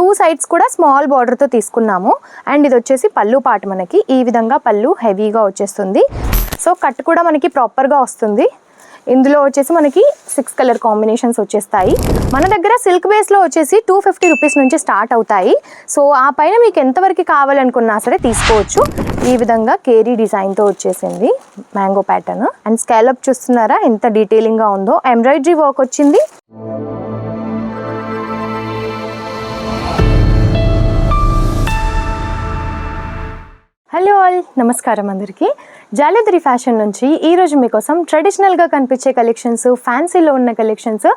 Two sides కూడా small బార్డర్తో తీసుకున్నాము. అండ్ ఇది వచ్చేసి పళ్ళు పాట, మనకి ఈ విధంగా పళ్ళు హెవీగా వచ్చేస్తుంది. సో కట్ కూడా మనకి ప్రాపర్గా వస్తుంది. ఇందులో వచ్చేసి మనకి 6 కలర్ కాంబినేషన్స్ వచ్చేస్తాయి. మన దగ్గర సిల్క్ బేస్లో వచ్చేసి 250 రూపీస్ నుంచి స్టార్ట్ అవుతాయి. సో ఆ పైన మీకు ఎంతవరకు కావాలనుకున్నా సరే తీసుకోవచ్చు. ఈ విధంగా కేరీ డిజైన్తో వచ్చేసింది మ్యాంగో ప్యాటర్న్. అండ్ స్కాలప్ చూస్తున్నారా ఎంత డీటెయిలింగ్గా ఉందో, ఎంబ్రాయిడరీ వర్క్ వచ్చింది. హలో ఆల్, నమస్కారం అందరికీ. జాలధరి ఫ్యాషన్ నుంచి ఈరోజు మీకోసం ట్రెడిషనల్గా కనిపించే కలెక్షన్స్, ఫ్యాన్సీలో ఉన్న కలెక్షన్స్,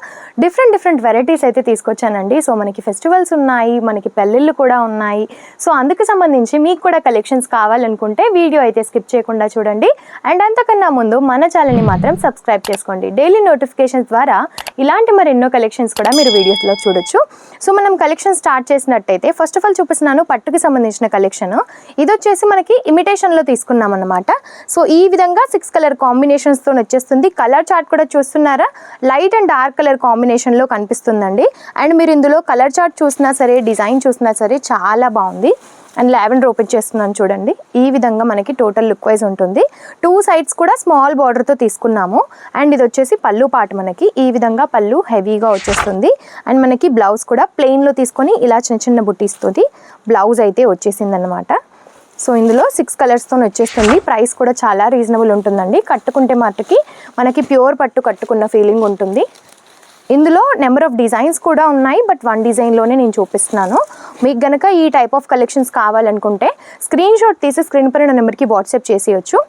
డిఫరెంట్ వెరైటీస్ అయితే తీసుకొచ్చానండి. సో మనకి ఫెస్టివల్స్ ఉన్నాయి, మనకి పెళ్ళిళ్ళు కూడా ఉన్నాయి. సో అందుకు సంబంధించి మీకు కూడా కలెక్షన్స్ కావాలనుకుంటే వీడియో అయితే స్కిప్ చేయకుండా చూడండి. అండ్ అంతకన్నా ముందు మన ఛానల్ని మాత్రం సబ్స్క్రైబ్ చేసుకోండి. డైలీ నోటిఫికేషన్స్ ద్వారా ఇలాంటి మరెన్నో కలెక్షన్స్ కూడా మీరు వీడియోస్లో చూడొచ్చు. సో మనం కలెక్షన్ స్టార్ట్ చేసినట్టయితే ఫస్ట్ ఆఫ్ ఆల్ చూపిస్తున్నాను పట్టుకి సంబంధించిన కలెక్షన్. ఇది వచ్చేసి మనకి ఇమిటేషన్లో తీసుకున్నాం అన్నమాట. సో ఈ విధంగా 6 కలర్ కాంబినేషన్స్తో వచ్చేస్తుంది. కలర్ చార్ట్ కూడా చూస్తున్నారా, లైట్ అండ్ డార్క్ కలర్ కాంబినేషన్లో కనిపిస్తుందండి. అండ్ మీరు ఇందులో కలర్ చార్ట్ చూసినా సరే, డిజైన్ చూసినా సరే చాలా బాగుంది. అండ్ లావెండర్ ఓపెన్ చేస్తున్నాను చూడండి. ఈ విధంగా మనకి టోటల్ లుక్ వైజ్ ఉంటుంది. టూ సైడ్స్ కూడా స్మాల్ బార్డర్తో తీసుకున్నాము. అండ్ ఇది వచ్చేసి పళ్ళు పాట, మనకి ఈ విధంగా పళ్ళు హెవీగా వచ్చేస్తుంది. అండ్ మనకి బ్లౌజ్ కూడా ప్లెయిన్లో తీసుకొని ఇలా చిన్న బుట్టీస్తోటి బ్లౌజ్ అయితే వచ్చేసింది అనమాట. సో ఇందులో 6 కలర్స్తో వచ్చేస్తుంది. ప్రైస్ కూడా చాలా రీజనబుల్ ఉంటుందండి. కట్టుకుంటే మట్టుకి మనకి ప్యూర్ పట్టు కట్టుకున్న ఫీలింగ్ ఉంటుంది. ఇందులో నెంబర్ ఆఫ్ డిజైన్స్ కూడా ఉన్నాయి, బట్ వన్ డిజైన్లోనే నేను చూపిస్తున్నాను. మీకు గనక ఈ టైప్ ఆఫ్ కలెక్షన్స్ కావాలనుకుంటే స్క్రీన్ షాట్ తీసి స్క్రీన్ పైన నెంబర్కి వాట్సాప్ చేసేయచ్చు.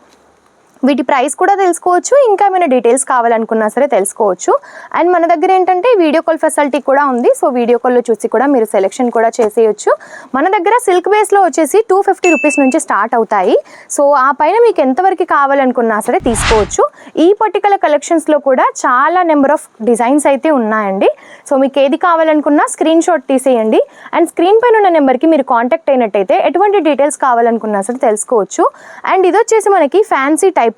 వీటి ప్రైస్ కూడా తెలుసుకోవచ్చు, ఇంకా ఏమైనా డీటెయిల్స్ కావాలనుకున్నా సరే తెలుసుకోవచ్చు. అండ్ మన దగ్గర ఏంటంటే వీడియో కాల్ ఫెసిలిటీ కూడా ఉంది. సో వీడియో కాల్లో చూసి కూడా మీరు సెలెక్షన్ కూడా చేసేయచ్చు. మన దగ్గర సిల్క్ బేస్లో వచ్చేసి 250 రూపీస్ నుంచి స్టార్ట్ అవుతాయి. సో ఆ పైన మీకు ఎంతవరకు కావాలనుకున్నా సరే తీసుకోవచ్చు. ఈ పర్టికులర్ కలెక్షన్స్లో కూడా చాలా నెంబర్ ఆఫ్ డిజైన్స్ అయితే ఉన్నాయండి. సో మీకు ఏది కావాలనుకున్నా స్క్రీన్ షాట్ తీసేయండి. అండ్ స్క్రీన్ పైన ఉన్న నెంబర్కి మీరు కాంటాక్ట్ అయినట్టయితే ఎటువంటి డీటెయిల్స్ కావాలనుకున్నా సరే తెలుసుకోవచ్చు. అండ్ ఇది వచ్చేసి మనకి ఫ్యాన్సీ టైప్లో,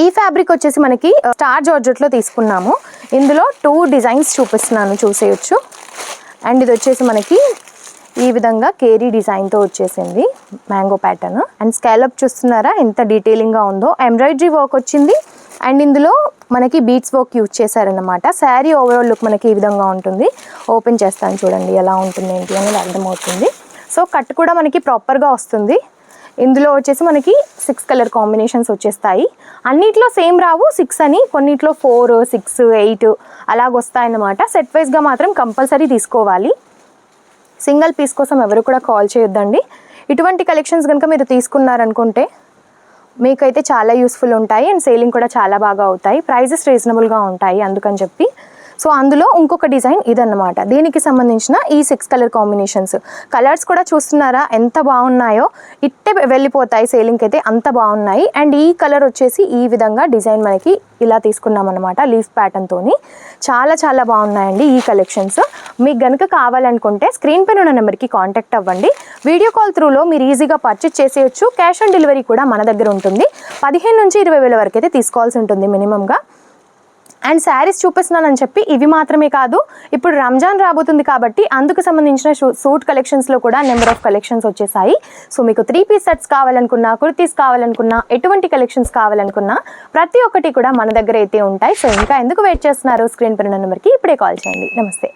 ఈ ఫ్యాబ్రిక్ వచ్చేసి మనకి స్టార్ జార్జెట్లో తీసుకున్నాము. ఇందులో 2 డిజైన్స్ చూపిస్తున్నాను, చూసేయచ్చు. అండ్ ఇది వచ్చేసి మనకి ఈ విధంగా కేరీ డిజైన్తో వచ్చేసింది మ్యాంగో ప్యాటర్న్. అండ్ స్కాలప్ చూస్తున్నారా ఎంత డీటెయిలింగ్గా ఉందో, ఎంబ్రాయిడరీ వర్క్ వచ్చింది. అండ్ ఇందులో మనకి బీట్స్ వర్క్ యూజ్ చేశారనమాట. శారీ ఓవరాల్ లుక్ మనకి ఈ విధంగా ఉంటుంది. ఓపెన్ చేస్తాను చూడండి ఎలా ఉంటుంది ఏంటి అనేది అర్థమవుతుంది. సో కట్ కూడా మనకి ప్రాపర్గా వస్తుంది. ఇందులో వచ్చేసి మనకి 6 కలర్ కాంబినేషన్స్ వచ్చేస్తాయి. అన్నిట్లో సేమ్ రావు, 6 అని, కొన్నిట్లో 4, 6, 8 అలాగ వస్తాయన్నమాట. సెట్ వైజ్గా మాత్రం కంపల్సరీ తీసుకోవాలి. సింగిల్ పీస్ కోసం ఎవరు కూడా కాల్ చేయొద్దండి. ఇటువంటి కలెక్షన్స్ కనుక మీరు తీసుకున్నారనుకుంటే మీకైతే చాలా యూస్ఫుల్ ఉంటాయి. అండ్ సేలింగ్ కూడా చాలా బాగా అవుతాయి. ప్రైజెస్ రీజనబుల్గా ఉంటాయి అందుకని చెప్పి. సో అందులో ఇంకొక డిజైన్ ఇదన్నమాట. దీనికి సంబంధించిన ఈ 6 కలర్ కాంబినేషన్స్, కలర్స్ కూడా చూస్తున్నారా ఎంత బాగున్నాయో. ఇట్టే వెళ్ళిపోతాయి సేలింగ్కి అయితే, అంత బాగున్నాయి. అండ్ ఈ కలర్ వచ్చేసి ఈ విధంగా డిజైన్ మనకి ఇలా తీసుకున్నాం అనమాట, లీఫ్ ప్యాటర్న్తోని. చాలా బాగున్నాయండి ఈ కలెక్షన్స్. మీకు గనుక కావాలనుకుంటే స్క్రీన్ పైన ఉన్న నెంబర్కి కాంటాక్ట్ అవ్వండి. వీడియో కాల్ త్రూలో మీరు ఈజీగా పర్చేస్ చేసేయచ్చు. క్యాష్ ఆన్ డెలివరీ కూడా మన దగ్గర ఉంటుంది. 15 నుంచి 20 వేల వరకు అయితే తీసుకోవాల్సి ఉంటుంది మినిమంగా. అండ్ శారీస్ చూపిస్తున్నానని చెప్పి ఇవి మాత్రమే కాదు, ఇప్పుడు రంజాన్ రాబోతుంది కాబట్టి అందుకు సంబంధించిన సూట్ కలెక్షన్స్లో కూడా నెంబర్ ఆఫ్ కలెక్షన్స్ వచ్చేసాయి. సో మీకు 3 పీస్ సెట్స్ కావాలనుకున్నా, కుర్తీస్ కావాలనుకున్నా, ఎటువంటి కలెక్షన్స్ కావాలనుకున్నా ప్రతి ఒక్కటి కూడా మన దగ్గర అయితే ఉంటాయి. సో ఇంకా ఎందుకు వెయిట్ చేస్తున్నారు, స్క్రీన్ పైన నెంబర్కి ఇప్పుడే కాల్ చేయండి. నమస్తే.